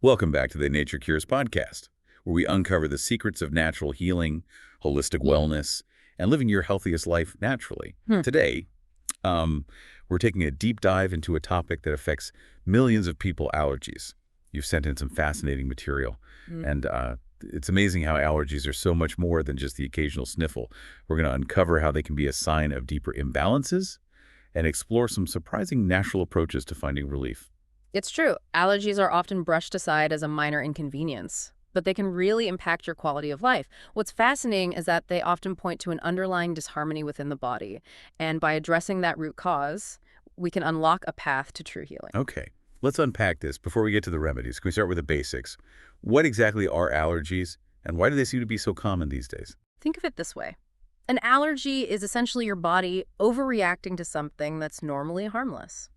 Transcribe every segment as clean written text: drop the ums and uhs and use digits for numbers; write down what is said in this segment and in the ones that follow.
Welcome back to the Nature Cures podcast, where we uncover the secrets of natural healing, holistic wellness, and living your healthiest life naturally. Hmm. Today, we're taking a deep dive into a topic that affects millions of people, allergies. You've sent in some fascinating material, and it's amazing how allergies are so much more than just the occasional sniffle. We're going to uncover how they can be a sign of deeper imbalances and explore some surprising natural approaches to finding relief. It's true. Allergies are often brushed aside as a minor inconvenience, but they can really impact your quality of life. What's fascinating is that they often point to an underlying disharmony within the body, and by addressing that root cause, we can unlock a path to true healing. Okay, let's unpack this before we get to the remedies. Can we start with the basics? What exactly are allergies, and why do they seem to be so common these days? Think of it this way. An allergy is essentially your body overreacting to something that's normally harmless.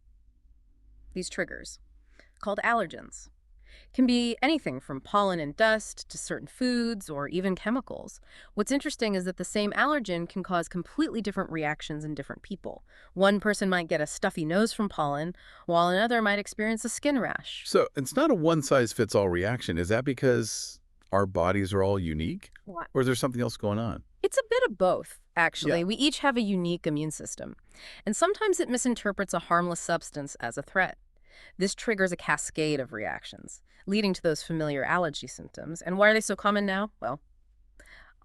These triggers, called allergens, can be anything from pollen and dust to certain foods or even chemicals. What's interesting is that the same allergen can cause completely different reactions in different people. One person might get a stuffy nose from pollen, while another might experience a skin rash. So it's not a one-size-fits-all reaction. Is that because our bodies are all unique? What? Or is there something else going on? It's a bit of both, actually. Yeah. We each have a unique immune system, and sometimes it misinterprets a harmless substance as a threat. This triggers a cascade of reactions, leading to those familiar allergy symptoms. And why are they so common now? Well,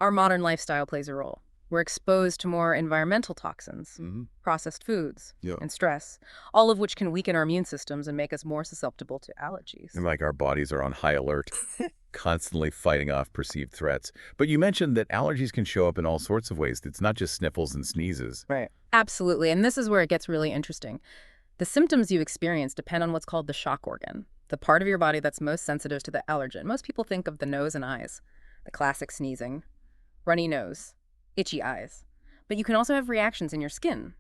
our modern lifestyle plays a role. We're exposed to more environmental toxins, processed foods, Yeah. and stress, all of which can weaken our immune systems and make us more susceptible to allergies. And like our bodies are on high alert, constantly fighting off perceived threats. But you mentioned that allergies can show up in all sorts of ways. It's not just sniffles and sneezes. Right. Absolutely. And this is where it gets really interesting. The symptoms you experience depend on what's called the shock organ, the part of your body that's most sensitive to the allergen. Most people think of the nose and eyes, the classic sneezing, runny nose, itchy eyes. But you can also have reactions in your skin,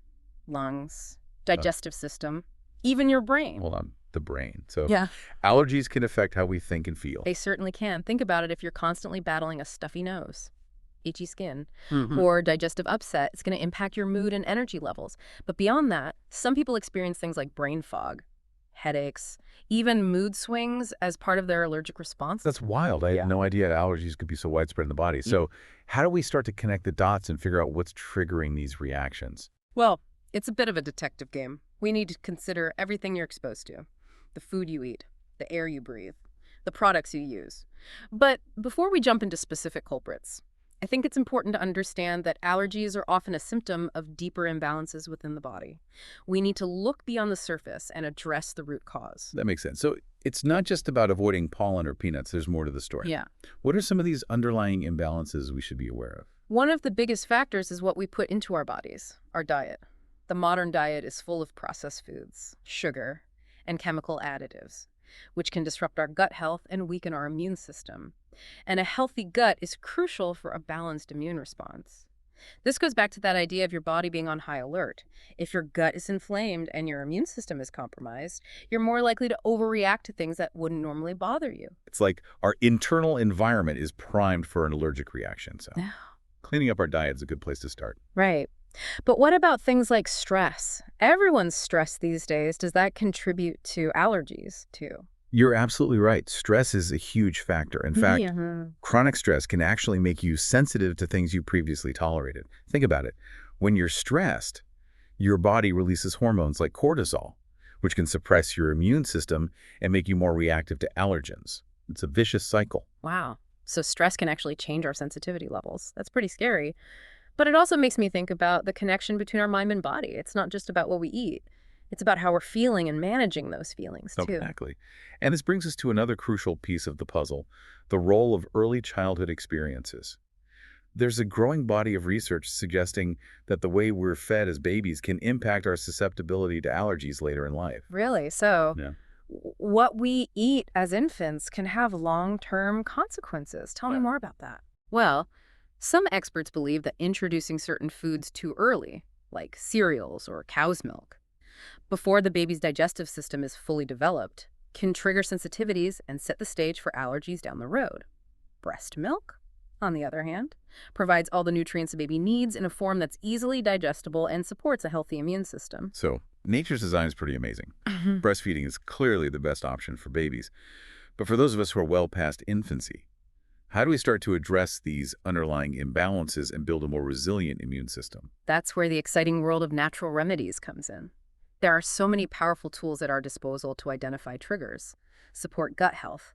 lungs, digestive system, even your brain. Hold on, the brain. So Yeah, allergies can affect how we think and feel. they certainly can. Think about it if you're constantly battling a stuffy nose, itchy skin, Mhm. or digestive upset, it's going to impact your mood and energy levels. But beyond that, some people experience things like brain fog, headaches, even mood swings as part of their allergic response. That's wild. I Yeah. had no idea allergies could be so widespread in the body. So how do we start to connect the dots and figure out what's triggering these reactions? Well, it's a bit of a detective game. We need to consider everything you're exposed to, the food you eat, the air you breathe, the products you use. But before we jump into specific culprits, I think it's important to understand that allergies are often a symptom of deeper imbalances within the body. We need to look beyond the surface and address the root cause. That makes sense. So it's not just about avoiding pollen or peanuts. There's more to the story. Yeah. What are some of these underlying imbalances we should be aware of? One of the biggest factors is what we put into our bodies, our diet. The modern diet is full of processed foods, sugar, and chemical additives, which can disrupt our gut health and weaken our immune system. And a healthy gut is crucial for a balanced immune response. This goes back to that idea of your body being on high alert. If your gut is inflamed and your immune system is compromised, you're more likely to overreact to things that wouldn't normally bother you. It's like our internal environment is primed for an allergic reaction. So cleaning up our diet is a good place to start. Right. But what about things like stress? Everyone's stressed these days. Does that contribute to allergies too? You're absolutely right. Stress is a huge factor. In fact, Yeah. chronic stress can actually make you sensitive to things you previously tolerated. Think about it. When you're stressed, your body releases hormones like cortisol, which can suppress your immune system and make you more reactive to allergens. It's a vicious cycle. Wow. So stress can actually change our sensitivity levels. That's pretty scary. But it also makes me think about the connection between our mind and body. It's not just about what we eat. It's about how we're feeling and managing those feelings, too. Exactly. And this brings us to another crucial piece of the puzzle, the role of early childhood experiences. There's a growing body of research suggesting that the way we're fed as babies can impact our susceptibility to allergies later in life. Really? So Yeah. what we eat as infants can have long-term consequences. Tell me more about that. Well, some experts believe that introducing certain foods too early, like cereals or cow's milk, before the baby's digestive system is fully developed, can trigger sensitivities and set the stage for allergies down the road. Breast milk, on the other hand, provides all the nutrients a baby needs in a form that's easily digestible and supports a healthy immune system. So nature's design is pretty amazing. Breastfeeding is clearly the best option for babies. But for those of us who are well past infancy, how do we start to address these underlying imbalances and build a more resilient immune system? That's where the exciting world of natural remedies comes in. There are so many powerful tools at our disposal to identify triggers, support gut health,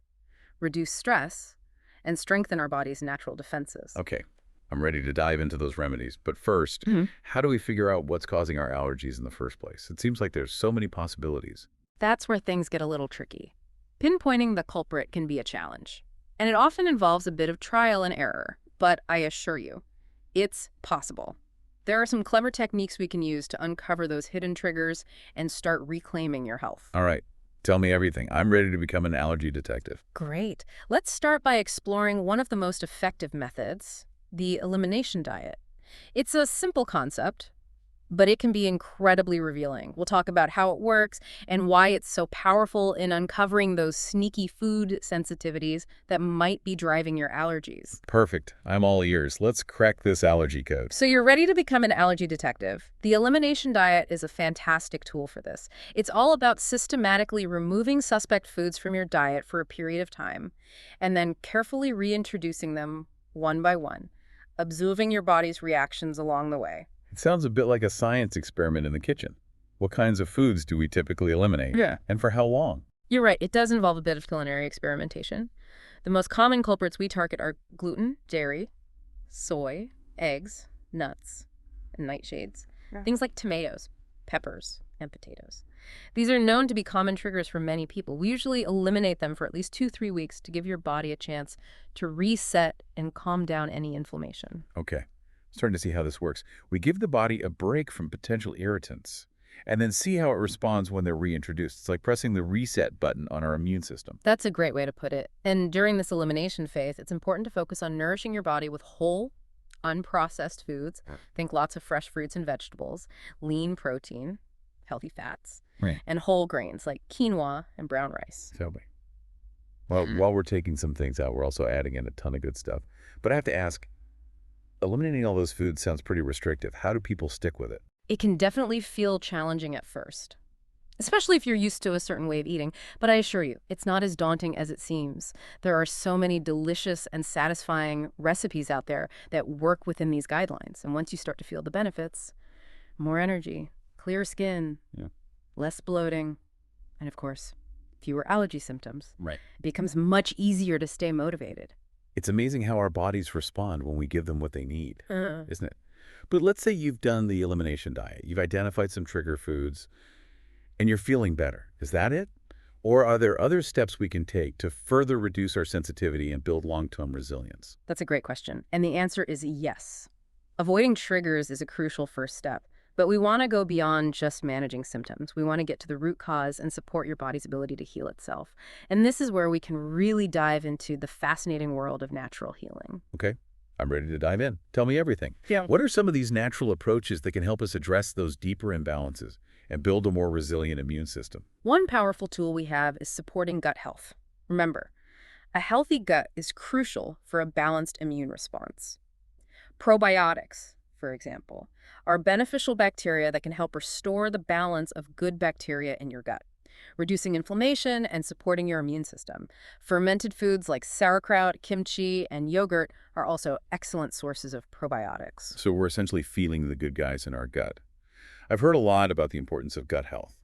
reduce stress, and strengthen our body's natural defenses. Okay, I'm ready to dive into those remedies. But first, how do we figure out what's causing our allergies in the first place? It seems like there's so many possibilities. That's where things get a little tricky. Pinpointing the culprit can be a challenge, and it often involves a bit of trial and error, but I assure you, it's possible. There are some clever techniques we can use to uncover those hidden triggers and start reclaiming your health. All right, tell me everything. I'm ready to become an allergy detective. Great. Let's start by exploring one of the most effective methods, the elimination diet. It's a simple concept, but it can be incredibly revealing. We'll talk about how it works and why it's so powerful in uncovering those sneaky food sensitivities that might be driving your allergies. Perfect. I'm all ears. Let's crack this allergy code. So you're ready to become an allergy detective. The elimination diet is a fantastic tool for this. It's all about systematically removing suspect foods from your diet for a period of time, and then carefully reintroducing them one by one, observing your body's reactions along the way. It sounds a bit like a science experiment in the kitchen. What kinds of foods do we typically eliminate? Yeah. And for how long? You're right, it does involve a bit of culinary experimentation. The most common culprits we target are gluten, dairy, soy, eggs, nuts, and nightshades. Yeah. Things like tomatoes, peppers, and potatoes. These are known to be common triggers for many people. We usually eliminate them for at least 2-3 weeks to give your body a chance to reset and calm down any inflammation. Okay. Starting to see how this works. We give the body a break from potential irritants and then see how it responds when they're reintroduced. It's like pressing the reset button on our immune system. That's a great way to put it. And during this elimination phase, it's important to focus on nourishing your body with whole, unprocessed foods. Think lots of fresh fruits and vegetables, lean protein, healthy fats, and whole grains like quinoa and brown rice. Tell me. Well, while we're taking some things out, we're also adding in a ton of good stuff. But I have to ask, eliminating all those foods sounds pretty restrictive. How do people stick with it? It can definitely feel challenging at first, especially if you're used to a certain way of eating. But I assure you, it's not as daunting as it seems. There are so many delicious and satisfying recipes out there that work within these guidelines. And once you start to feel the benefits, more energy, clear skin, less bloating, and of course, fewer allergy symptoms. Right. It becomes much easier to stay motivated. It's amazing how our bodies respond when we give them what they need, isn't it? But let's say you've done the elimination diet. You've identified some trigger foods, and you're feeling better. Is that it? Or are there other steps we can take to further reduce our sensitivity and build long-term resilience? That's a great question. And the answer is yes. Avoiding triggers is a crucial first step. But we want to go beyond just managing symptoms. We want to get to the root cause and support your body's ability to heal itself. And this is where we can really dive into the fascinating world of natural healing. Okay, I'm ready to dive in. Tell me everything. Yeah. What are some of these natural approaches that can help us address those deeper imbalances and build a more resilient immune system? One powerful tool we have is supporting gut health. Remember, a healthy gut is crucial for a balanced immune response. Probiotics, for example, are beneficial bacteria that can help restore the balance of good bacteria in your gut, reducing inflammation and supporting your immune system. Fermented foods like sauerkraut, kimchi, and yogurt are also excellent sources of probiotics. So we're essentially feeding the good guys in our gut. I've heard a lot about the importance of gut health,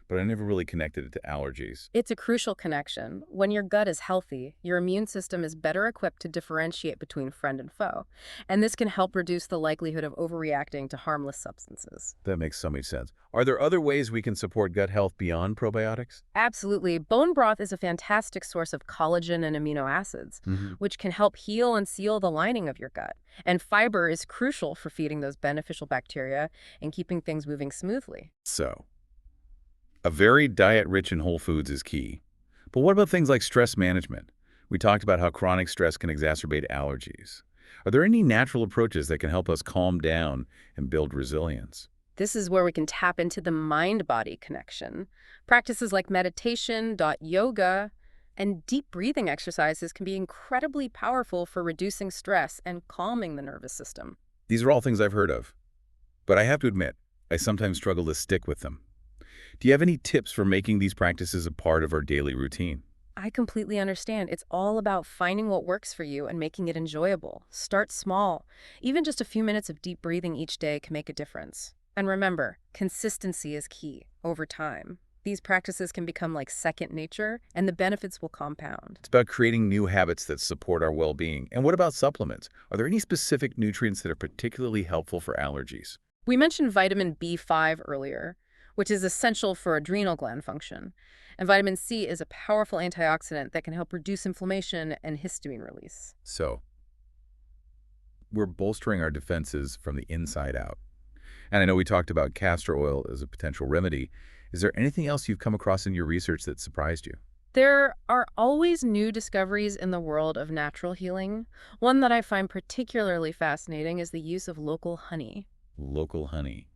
but I never really connected it to allergies. It's a crucial connection. When your gut is healthy, your immune system is better equipped to differentiate between friend and foe. And this can help reduce the likelihood of overreacting to harmless substances. That makes so much sense. Are there other ways we can support gut health beyond probiotics? Absolutely. Bone broth is a fantastic source of collagen and amino acids, which can help heal and seal the lining of your gut. And fiber is crucial for feeding those beneficial bacteria and keeping things moving smoothly. So, a varied diet rich in whole foods is key. But what about things like stress management? We talked about how chronic stress can exacerbate allergies. Are there any natural approaches that can help us calm down and build resilience? This is where we can tap into the mind-body connection. Practices like meditation, yoga, and deep breathing exercises can be incredibly powerful for reducing stress and calming the nervous system. These are all things I've heard of. But I have to admit, I sometimes struggle to stick with them. Do you have any tips for making these practices a part of our daily routine? I completely understand. It's all about finding what works for you and making it enjoyable. Start small. Even just a few minutes of deep breathing each day can make a difference. And remember, consistency is key over time. These practices can become like second nature, and the benefits will compound. It's about creating new habits that support our well-being. And what about supplements? Are there any specific nutrients that are particularly helpful for allergies? We mentioned vitamin B5 earlier, which is essential for adrenal gland function. And vitamin C is a powerful antioxidant that can help reduce inflammation and histamine release. So, we're bolstering our defenses from the inside out. And I know we talked about castor oil as a potential remedy. Is there anything else you've come across in your research that surprised you? There are always new discoveries in the world of natural healing. One that I find particularly fascinating is the use of local honey. Local honey.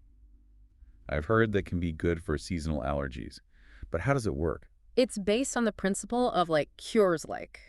I've heard that can be good for seasonal allergies. But how does it work? It's based on the principle of cures like.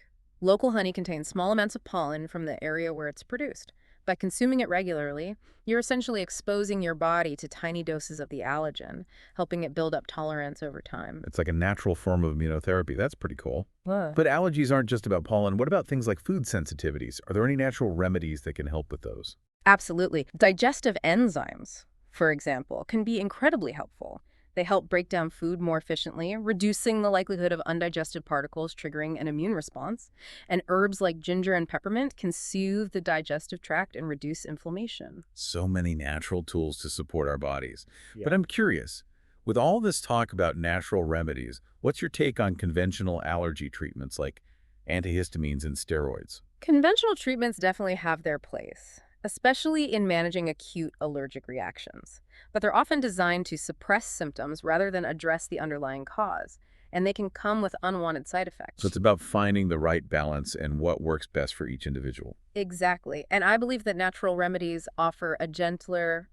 Local honey contains small amounts of pollen from the area where it's produced. By consuming it regularly, you're essentially exposing your body to tiny doses of the allergen, helping it build up tolerance over time. It's like a natural form of immunotherapy. That's pretty cool. Whoa. But allergies aren't just about pollen. What about things like food sensitivities? Are there any natural remedies that can help with those? Absolutely. Digestive enzymes, for example, can be incredibly helpful. They help break down food more efficiently, reducing the likelihood of undigested particles triggering an immune response. And herbs like ginger and peppermint can soothe the digestive tract and reduce inflammation. So many natural tools to support our bodies. Yeah. But I'm curious, with all this talk about natural remedies, what's your take on conventional allergy treatments like antihistamines and steroids? Conventional treatments definitely have their place, especially in managing acute allergic reactions. But they're often designed to suppress symptoms rather than address the underlying cause, and they can come with unwanted side effects. So it's about finding the right balance and what works best for each individual. Exactly. And I believe that natural remedies offer a gentler,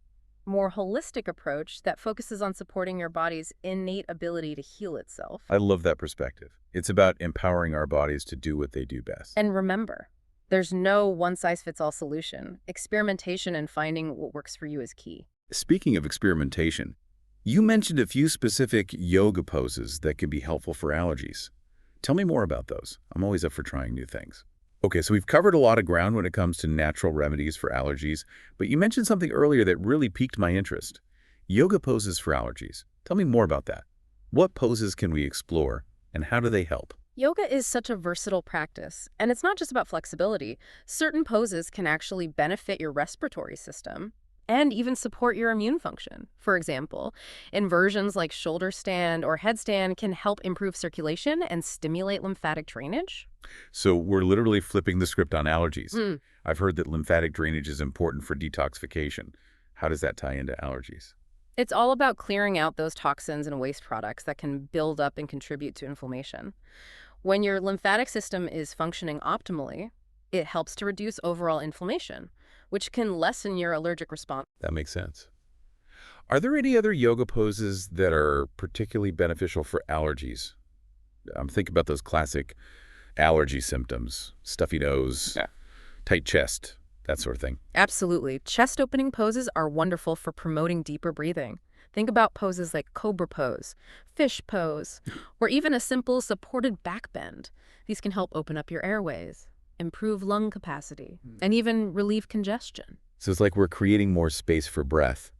more holistic approach that focuses on supporting your body's innate ability to heal itself. I love that perspective. It's about empowering our bodies to do what they do best. And remember, there's no one-size-fits-all solution. Experimentation and finding what works for you is key. Speaking of experimentation, you mentioned a few specific yoga poses that can be helpful for allergies. Tell me more about those. I'm always up for trying new things. Okay, so we've covered a lot of ground when it comes to natural remedies for allergies, but you mentioned something earlier that really piqued my interest. Yoga poses for allergies. Tell me more about that. What poses can we explore, and how do they help? Yoga is such a versatile practice, and it's not just about flexibility. Certain poses can actually benefit your respiratory system and even support your immune function. For example, inversions like shoulder stand or headstand can help improve circulation and stimulate lymphatic drainage. So we're literally flipping the script on allergies. I've heard that lymphatic drainage is important for detoxification. How does that tie into allergies? It's all about clearing out those toxins and waste products that can build up and contribute to inflammation. When your lymphatic system is functioning optimally, it helps to reduce overall inflammation, which can lessen your allergic response. That makes sense. Are there any other yoga poses that are particularly beneficial for allergies? I'm thinking about those classic allergy symptoms, stuffy nose, tight chest, that sort of thing. Absolutely. Chest opening poses are wonderful for promoting deeper breathing. Think about poses like cobra pose, fish pose, or even a simple supported back bend. These can help open up your airways, improve lung capacity, and even relieve congestion. So it's like we're creating more space for breath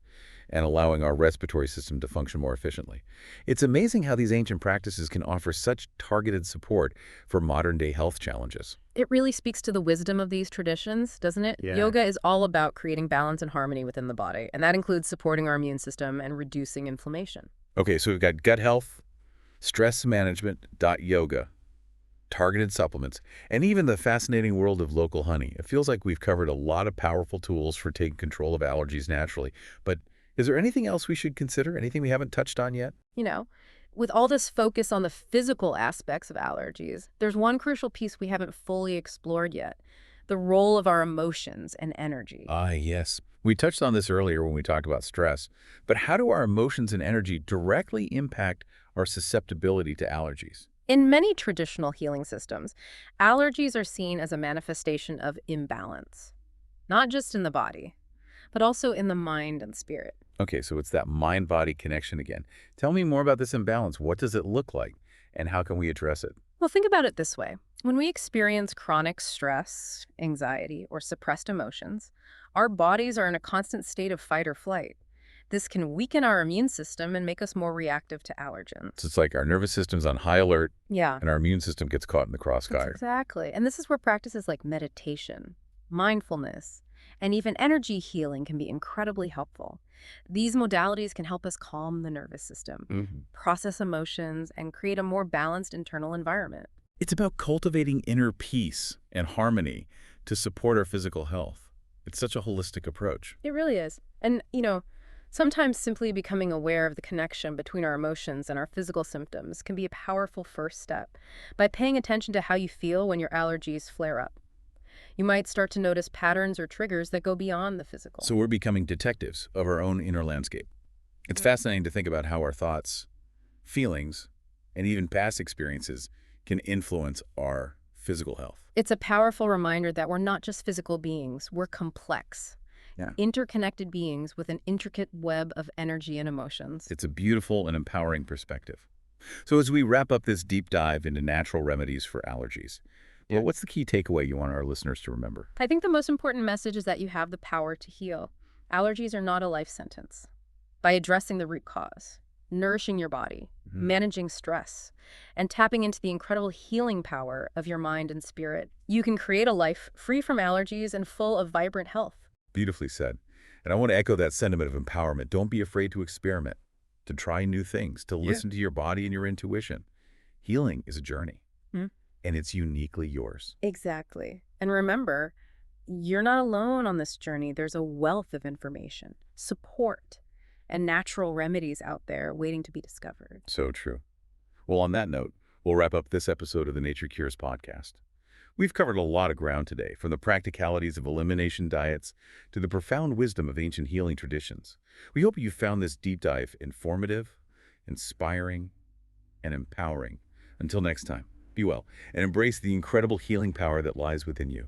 and allowing our respiratory system to function more efficiently. It's amazing how these ancient practices can offer such targeted support for modern-day health challenges. It really speaks to the wisdom of these traditions, doesn't it? Yeah. Yoga is all about creating balance and harmony within the body, and that includes supporting our immune system and reducing inflammation. Okay, so we've got gut health, stress management, yoga, targeted supplements, and even the fascinating world of local honey. It feels like we've covered a lot of powerful tools for taking control of allergies naturally. But is there anything else we should consider? Anything we haven't touched on yet? You know, with all this focus on the physical aspects of allergies, there's one crucial piece we haven't fully explored yet: the role of our emotions and energy. Yes. We touched on this earlier when we talked about stress, but how do our emotions and energy directly impact our susceptibility to allergies? In many traditional healing systems, allergies are seen as a manifestation of imbalance, not just in the body, but also in the mind and spirit. Okay, so it's that mind-body connection again. Tell me more about this imbalance. What does it look like, and how can we address it? Well, think about it this way. When we experience chronic stress, anxiety, or suppressed emotions, our bodies are in a constant state of fight or flight. This can weaken our immune system and make us more reactive to So allergens. it's like our nervous system's on high alert Yeah, and our immune system gets caught in the that's crossfire. exactly. And this is where practices like meditation, mindfulness, and even energy healing can be incredibly helpful. These modalities can help us calm the nervous system, Mhm. process emotions, and create a more balanced internal environment. It's about cultivating inner peace and harmony to support our physical health. It's such a holistic approach. It really is. And, sometimes simply becoming aware of the connection between our emotions and our physical symptoms can be a powerful first step. By paying attention to how you feel when your allergies flare up, you might start to notice patterns or triggers that go beyond the physical. So we're becoming detectives of our own inner landscape. It's Mhm. fascinating to think about how our thoughts, feelings, and even past experiences can influence our physical health. It's a powerful reminder that we're not just physical beings, we're complex, Yeah. interconnected beings with an intricate web of energy and emotions. It's a beautiful and empowering perspective. So as we wrap up this deep dive into natural remedies for allergies, well, what's the key takeaway you want our listeners to remember? I think the most important message is that you have the power to heal. Allergies are not a life sentence. By addressing the root cause, nourishing your body, Mhm. managing stress, and tapping into the incredible healing power of your mind and spirit, you can create a life free from allergies and full of vibrant health. Beautifully said. And I want to echo that sentiment of empowerment. Don't be afraid to experiment, to try new things, to listen to your body and your intuition. Healing is a journey, Hmm? and it's uniquely yours. Exactly. And remember, you're not alone on this journey. There's a wealth of information, support, and natural remedies out there waiting to be discovered. So true. Well, on that note, we'll wrap up this episode of the Nature Cures podcast. We've covered a lot of ground today, from the practicalities of elimination diets to the profound wisdom of ancient healing traditions. We hope you found this deep dive informative, inspiring, and empowering. Until next time, be well and embrace the incredible healing power that lies within you.